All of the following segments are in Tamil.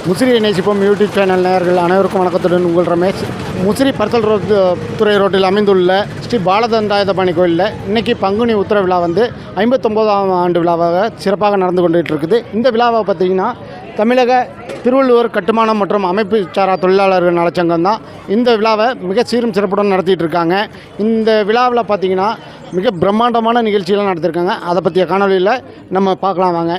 முசிறியை நேசிப்போம் யூடியூப் சேனல் நேயர்கள் அனைவருக்கும் வணக்கத்துடன் உங்கள் ரமேஷ். முசிறி பர்சல் துறை ரோட்டில் அமைந்துள்ள ஸ்ரீ பாலதண்டாயுதபாணி கோயிலில் இன்றைக்கி பங்குனி உத்திர விழா வந்து 59ஆம் ஆண்டு விழாவாக சிறப்பாக நடந்து கொண்டுகிட்டு இருக்குது. இந்த விழாவை பார்த்திங்கன்னா தமிழக திருவள்ளுவர் கட்டுமானம் மற்றும் அமைப்பு சாரா தொழிலாளர்கள் நலச்சங்கம் தான் இந்த விழாவை மிக சீரும் சிறப்புடன் நடத்திட்டு இருக்காங்க. இந்த விழாவில் பார்த்திங்கன்னா மிக பிரம்மாண்டமான நிகழ்ச்சியெல்லாம் நடத்தியிருக்காங்க. அதை பற்றிய காணொலியில் நம்ம பார்க்கலாம் வாங்க.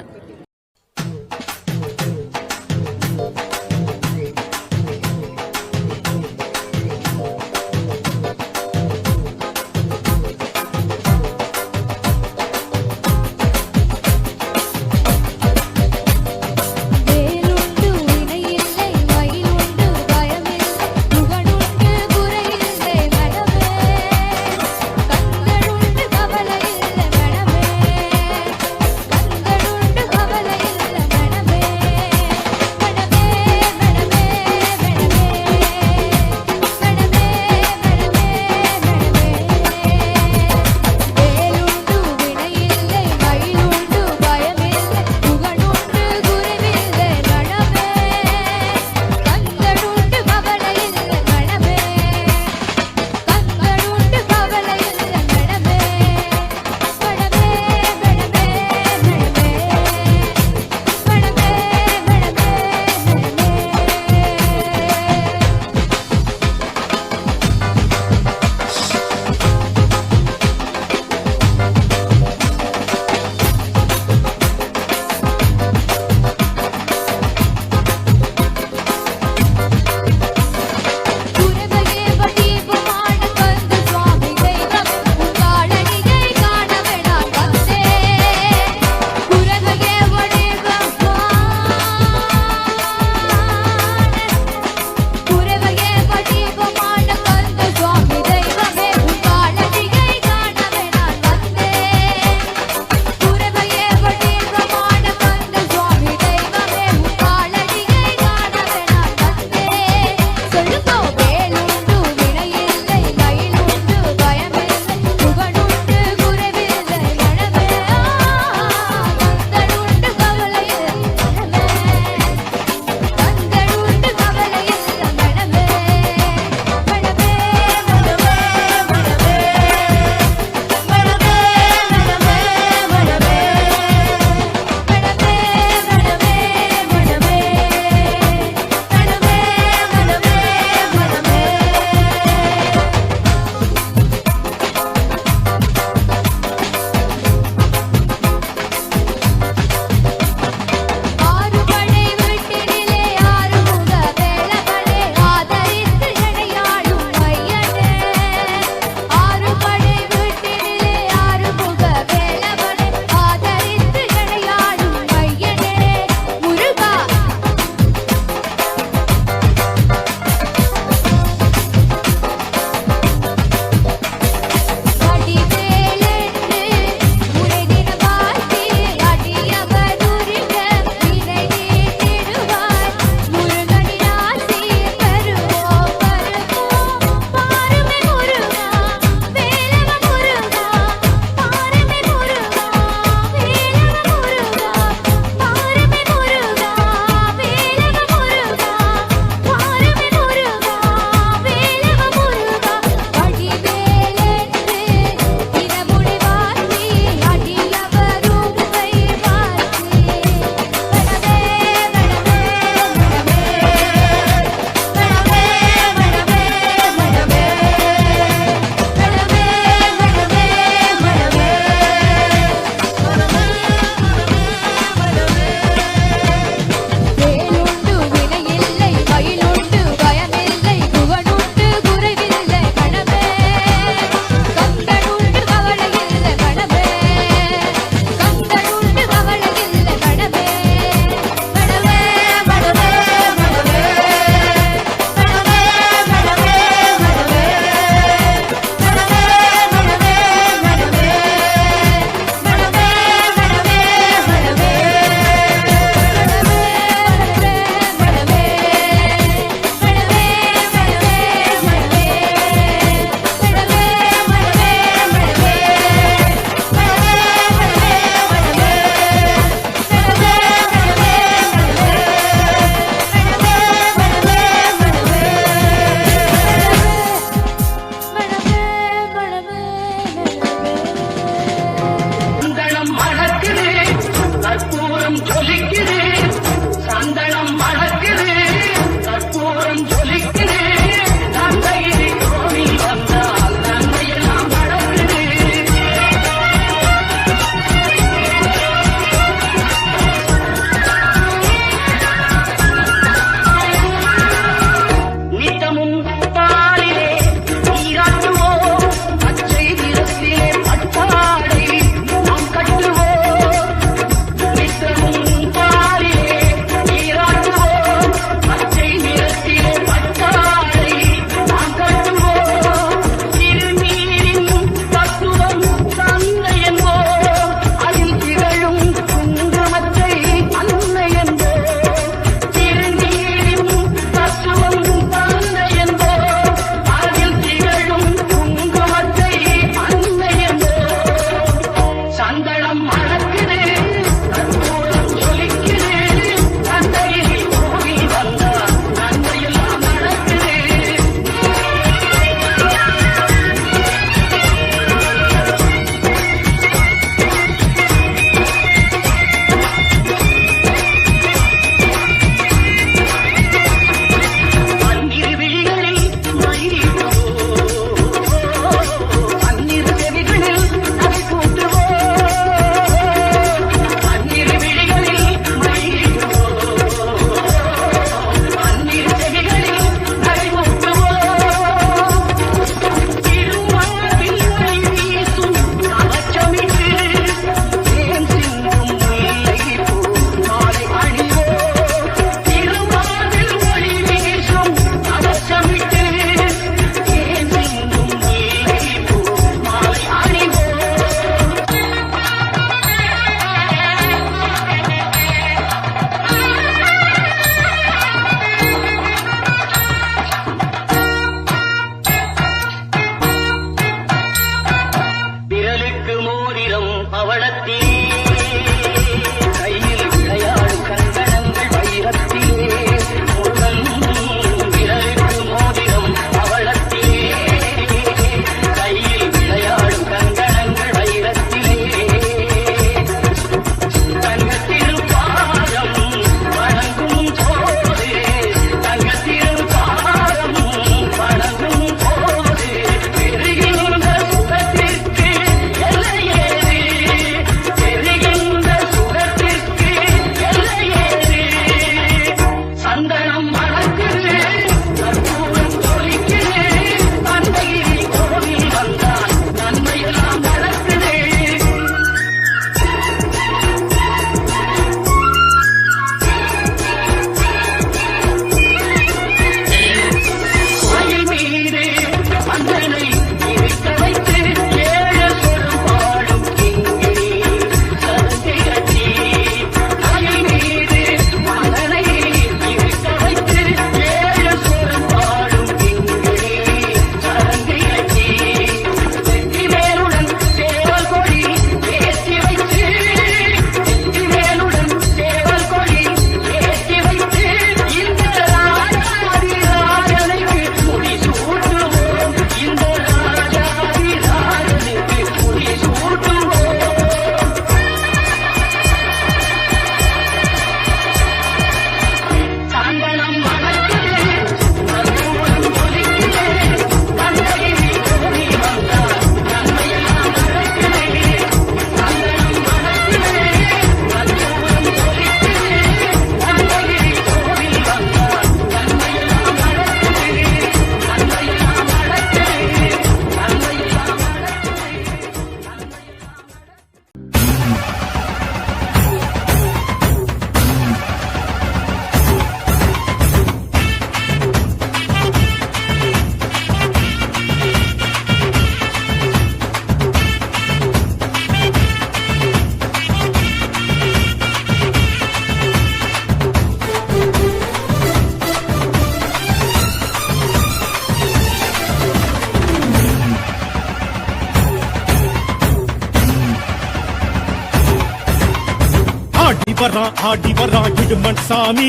வரான் ஆடி வரான் இடுமன் சாமி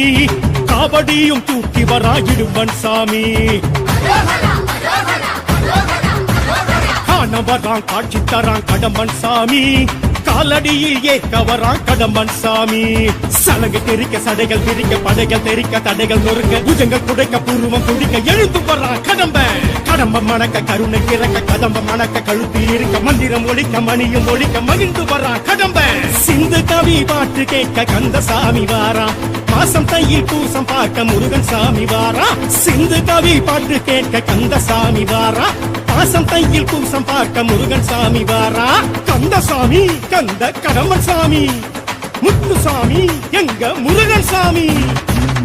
காவடியும் தூக்கி வரா இடுமன் சாமி காண வரான் காட்சி தரான் கடம்பன் சாமி காலடியில் ஏற்க வரான் கடம்பன் சாமி சலங்கு தெரிக்க சடைகள் திரிக்க படைகள் தெரிக்க தடைகள் நொறுக்க புஜங்கள் குடைக்க பூர்வம் குடிக்க எழுந்து வரான் கடம்பன் கடம்பம் மணக்க கருணை கிறக்க கதம்பம் மணக்க கழுத்தில் இருக்க மந்திரம் ஒழிக்க மணியும் ஒழிக்க மகிழ்ந்து வரான் கடம்பன் சிந்து கவி பாட்டு கேட்க கந்தசாமி வாரான் மாசம் தையில் பூசம் பார்க்க முருகன் சாமி வாரா சிந்து கவி பாட்டு கேட்க கந்தசாமி வாரா பாசம் தையில் பூசம் பார்க்க முருகன் சாமி வாரா கந்தசாமி கந்த கடம்பன் சாமி முத்துசாமி எங்க முருகன் சாமி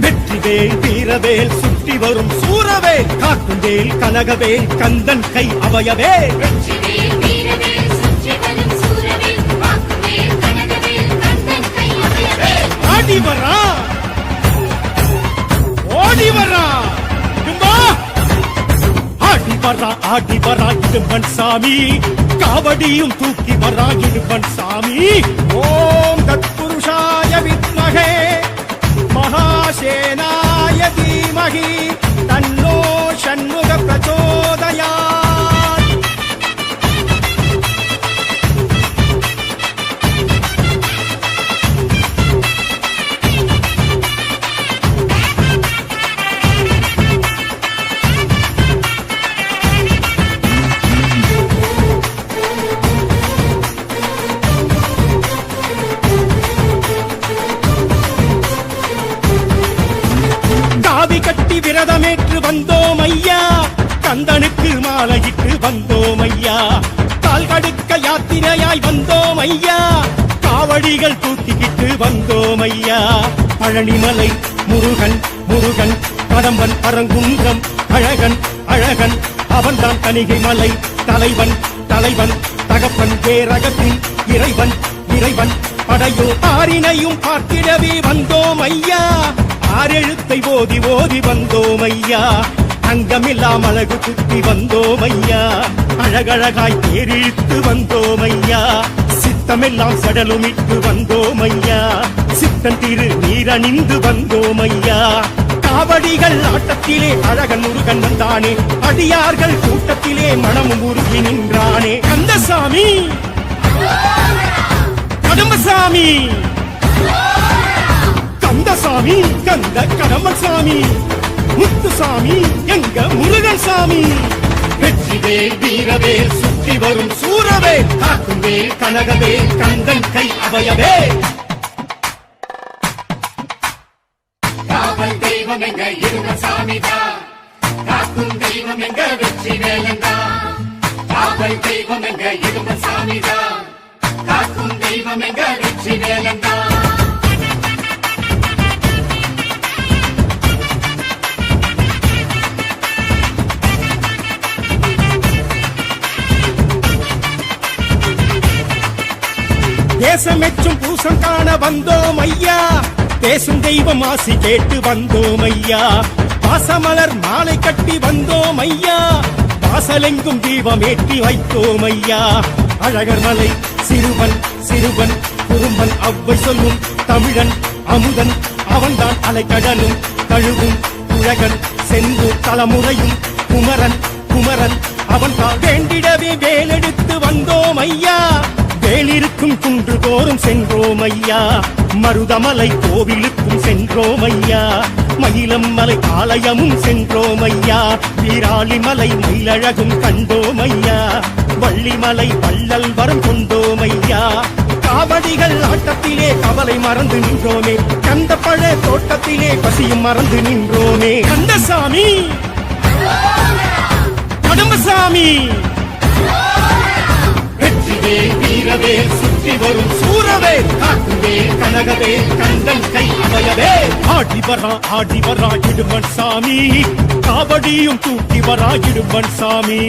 வெற்றிவேல் வீரவேல் சுற்றி வரும் சூரவேல் காக்கும் வேல் கனகவேல் கந்தன் கை அவயவே ஆடி வரா ஓடி வரா ஆடி வரா இடும்பன் சாமி காவடியும் தூக்கி வரா இடும்பன் சாமி ஓம் தத்புருஷாய வித்மகே மகாசேனாய தீமகி தன்னோ ஷண்முக பிரச்சோதயாத் காவி கட்டி விரதமேற்று வந்தோம் ஐயா கந்தனுக்கு மாலையிட்டு வந்தோம் ஐயா கால் கடுக்க யாத்திரையாய் வந்தோம் ஐயா காவடிகள் தூக்கிக்கிட்டு வந்தோம் ஐயா பழனிமலை முருகன் முருகன் கடம்பன் பரங்குன்றம் அழகன் அழகன் அவன்தான் கணிகை மலை தலைவன் தலைவன் தகப்பன் பேரகத்தின் இறைவன் இறைவன் படையோ ஆரினையும் பார்த்திடவே வந்தோம் ஐயா ஆறெழுத்தை ஓதி ஓதி வந்தோம் ஐயா அங்கமில்லாம் அழகு குத்தி வந்தோம் ஐயா அழகழகாய் தேரிழுத்து வந்தோம் ஐயா சித்தமெல்லாம் சடலுமிட்டு வந்தோம் ஐயா சித்தன் திரு நீரணிந்து வந்தோம் ஐயா காவடிகள் ஆட்டத்திலே அழகன் முருகன் வந்தானே அடியார்கள் கூட்டத்திலே மனமும் உருகி நின்றானே கந்தசாமி கடம்பசாமி கந்தசாமி கந்த கடம்பசாமி முத்துசாமி எங்க முருகன் சாமி வெற்றிவேல் வீரவேல் சுற்றி வரும் சூரவேல் காக்கும் வேல் கனகவேல் கந்தன் கை அவயவே காவல் தெய்வம் எங்க இடுமன் சாமிதான் காக்கும் தெய்வம் எங்க வெற்றிவேலன்தான் காவல் தெய்வம் எங்க இடுமன் சாமிதான் காக்கும் தெய்வம் எங்க வெற்றிவேலன்தான் தேசமெச்சும் பூசம் காண வந்தோம் ஐயா பேசும் தெய்வம் ஆசி கேட்டு வந்தோம் ஐயா பாசமலர் மாலை கட்டி வந்தோம் ஐயா வாசலெங்கும் தீபம் ஏற்றி வைத்தோம் ஐயா அழகர் மலை சிறுவன் சிறுவன் குறும்பன் அவ்வை சொல்லும் தமிழன் அமுதன் அவன்தான் அலைக்கடலும் தழுவும் உலகன் செந்தூர் தலைமுறையும் குமரன் குமரன் அவன்தான் வேண்டிடவே வேலெடுத்து வந்தோம் ஐயா வேலிருக்கும் குன்று தோறும் சென்றோம் ஐயா மருதமலை கோவிலுக்கும் சென்றோம் ஐயா மயிலம் மலை ஆலயமும் சென்றோம் ஐயா வீராளிமலை மயிலழகும் கண்டோம் ஐயா வள்ளிமலை வள்ளல் வரம் கொண்டோம் ஐயா காவடிகள் ஆட்டத்திலே கவலை மறந்து நின்றோமே கந்த பழ தோட்டத்திலே பசியும் மறந்து நின்றோமே கந்தசாமி கடம்பசாமி வெற்றிவேல் வீரவேல் சுற்றி வரும் சூரவேல் காக்கும் வேல் கனகவேல் கந்தன் கை அவயவே ஆடி வரா இடுமன் சாமி காவடியும் தூக்கி வரா இடுமன் சாமி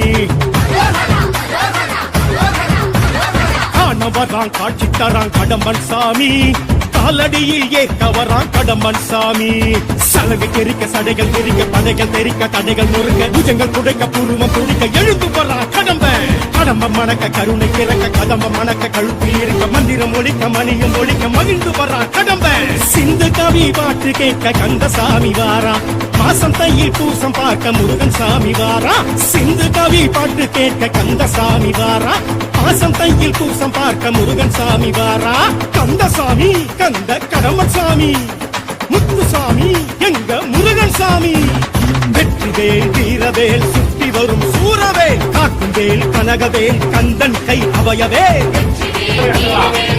காண வரான் காட்சி தரான் கடம்பன் சாமி காலடியில் ஏற்க வரான் கடம்பன் சாமி சலகை தெரிக்க சடைகள் தெரிக்க படைகள் தெரிக்க தடைகள் நொறுக்க புஜங்கள் துடைக்க பூர்வம் துடிக்க எழுந்து போறா கடம்ப மணக்க கருணை பிறக்க கதம்ப மணக்க கழுத்தில் இருக்க மந்திரம் ஒழிக்க மணியும் ஒழிக்க மகிழ்ந்து போறா கடம்ப சிந்து கவி பாட்டு கேட்க கந்தசாமி வாரா மாசம் தையில் பூசம் பார்க்க முருகன் சாமி வாரா சிந்து கவி பாட்டு கேட்க கந்தசாமி வாரா மாசம் தையில் பூசம் பார்க்க முருகன் சாமி வாரா கந்தசாமி கந்த கடம்பன் சாமி முத்துசாமி எங்க முருகன் சாமி வெற்றிவேல் வீரவேல் சுற்றி வரும் சூரவேல் காக்கும் வேல் கனகவேல் கந்தன் கை அவயவே வெற்றிவேல் வீரவேல்